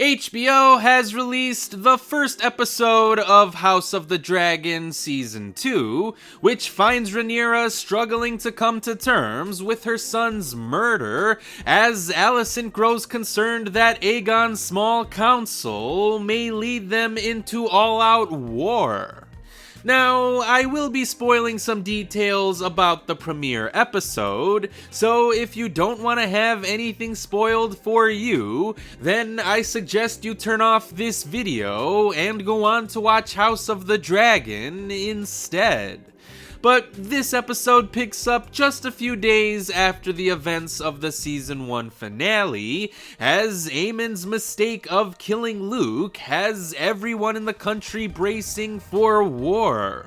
HBO has released the first episode of House of the Dragon Season 2, which finds Rhaenyra struggling to come to terms with her son's murder as Alicent grows concerned that Aegon's small council may lead them into all-out war. Now, I will be spoiling some details about the premiere episode, so if you don't want to have anything spoiled for you, then I suggest you turn off this video and go on to watch House of the Dragon instead. But this episode picks up just a few days after the events of the Season 1 finale, as Aemon's mistake of killing Luke has everyone in the country bracing for war.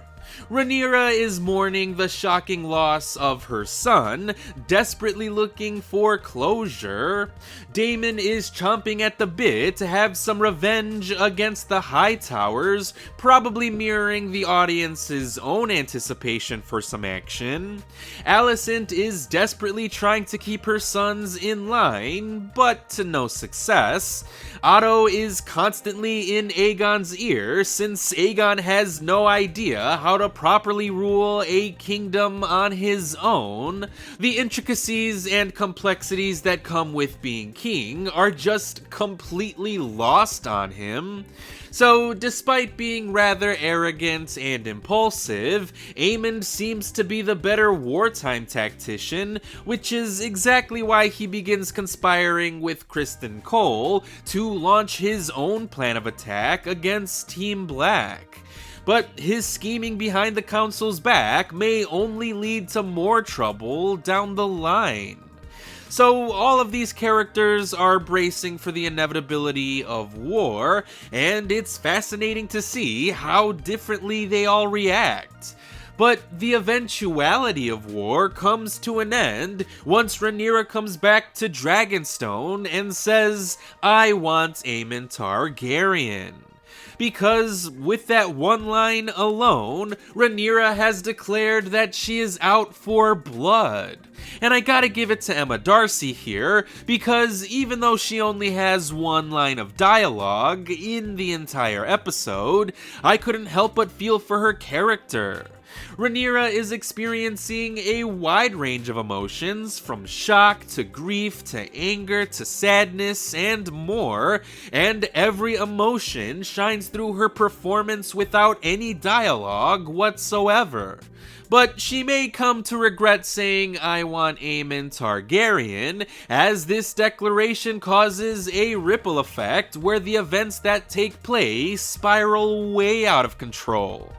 Rhaenyra is mourning the shocking loss of her son, desperately looking for closure. Daemon is chomping at the bit to have some revenge against the Hightowers, probably mirroring the audience's own anticipation for some action. Alicent is desperately trying to keep her sons in line, but to no success. Otto is constantly in Aegon's ear, since Aegon has no idea how to properly rule a kingdom on his own. The intricacies and complexities that come with being king are just completely lost on him. So, despite being rather arrogant and impulsive, Aemond seems to be the better wartime tactician, which is exactly why he begins conspiring with Criston Cole to launch his own plan of attack against Team Black. But his scheming behind the council's back may only lead to more trouble down the line. So all of these characters are bracing for the inevitability of war, and it's fascinating to see how differently they all react. But the eventuality of war comes to an end once Rhaenyra comes back to Dragonstone and says, "I want Aemon Targaryen." Because with that one line alone, Rhaenyra has declared that she is out for blood. And I gotta give it to Emma Darcy here, because even though she only has one line of dialogue in the entire episode, I couldn't help but feel for her character. Rhaenyra is experiencing a wide range of emotions, from shock to grief to anger to sadness and more, and every emotion shines through her performance without any dialogue whatsoever. But she may come to regret saying, "I want Aemon Targaryen," as this declaration causes a ripple effect where the events that take place spiral way out of control.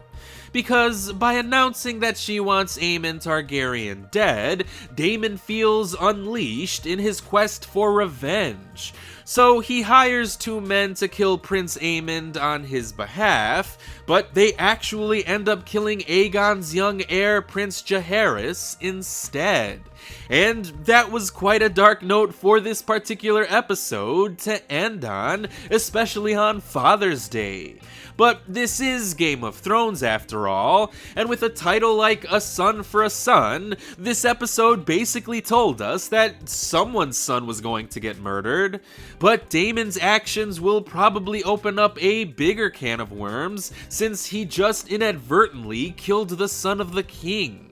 Because by announcing that she wants Aemon Targaryen dead, Daemon feels unleashed in his quest for revenge. So he hires two men to kill Prince Aemond on his behalf, but they actually end up killing Aegon's young heir, Prince Jaehaerys, instead. And that was quite a dark note for this particular episode to end on, especially on Father's Day. But this is Game of Thrones after all, and with a title like A Son for a Son, this episode basically told us that someone's son was going to get murdered. But Daemon's actions will probably open up a bigger can of worms, since he just inadvertently killed the son of the king.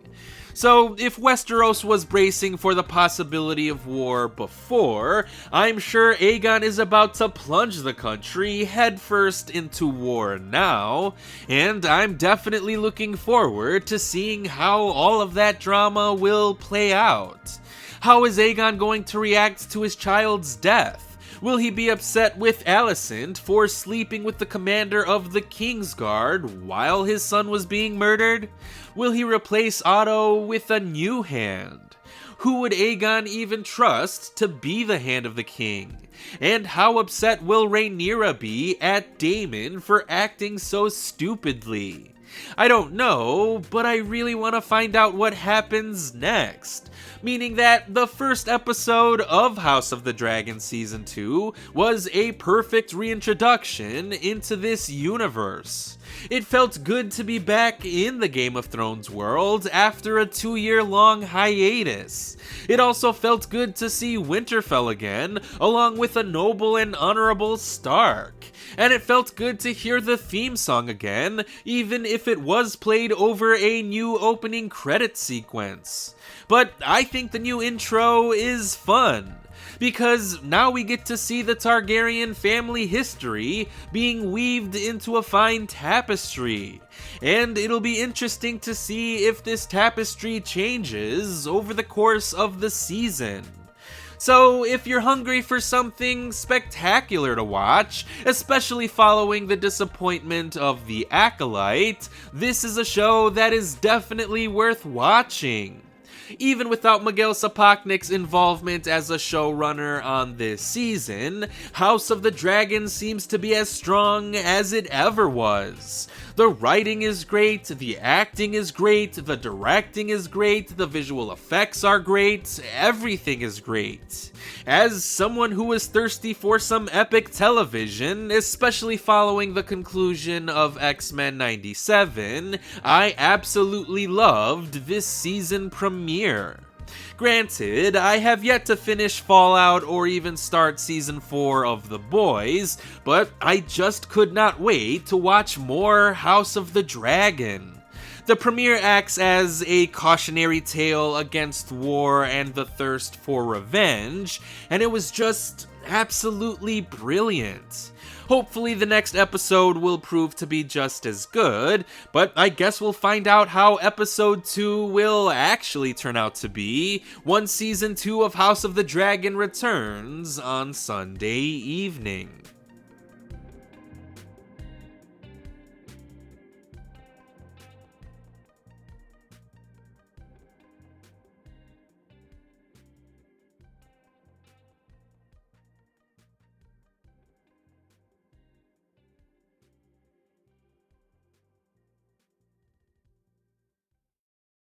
So, if Westeros was bracing for the possibility of war before, I'm sure Aegon is about to plunge the country headfirst into war now, and I'm definitely looking forward to seeing how all of that drama will play out. How is Aegon going to react to his child's death? Will he be upset with Alicent for sleeping with the commander of the Kingsguard while his son was being murdered? Will he replace Otto with a new hand? Who would Aegon even trust to be the hand of the king? And how upset will Rhaenyra be at Daemon for acting so stupidly? I don't know, but I really want to find out what happens next. Meaning that the first episode of House of the Dragon Season 2 was a perfect reintroduction into this universe. It felt good to be back in the Game of Thrones world after a 2-year-long hiatus. It also felt good to see Winterfell again, along with a noble and honorable Stark. And it felt good to hear the theme song again, even if it was played over a new opening credit sequence. But I think the new intro is fun, because now we get to see the Targaryen family history being weaved into a fine tapestry. And it'll be interesting to see if this tapestry changes over the course of the season. So if you're hungry for something spectacular to watch, especially following the disappointment of The Acolyte, this is a show that is definitely worth watching. Even without Miguel Sapochnik's involvement as a showrunner on this season, House of the Dragon seems to be as strong as it ever was. The writing is great, the acting is great, the directing is great, the visual effects are great, everything is great. As someone who is thirsty for some epic television, especially following the conclusion of X-Men 97, I absolutely loved this season premiere. Granted, I have yet to finish Fallout or even start Season 4 of The Boys, but I just could not wait to watch more House of the Dragon. The premiere acts as a cautionary tale against war and the thirst for revenge, and it was just absolutely brilliant. Hopefully the next episode will prove to be just as good, but I guess we'll find out how episode 2 will actually turn out to be once season 2 of House of the Dragon returns on Sunday evening.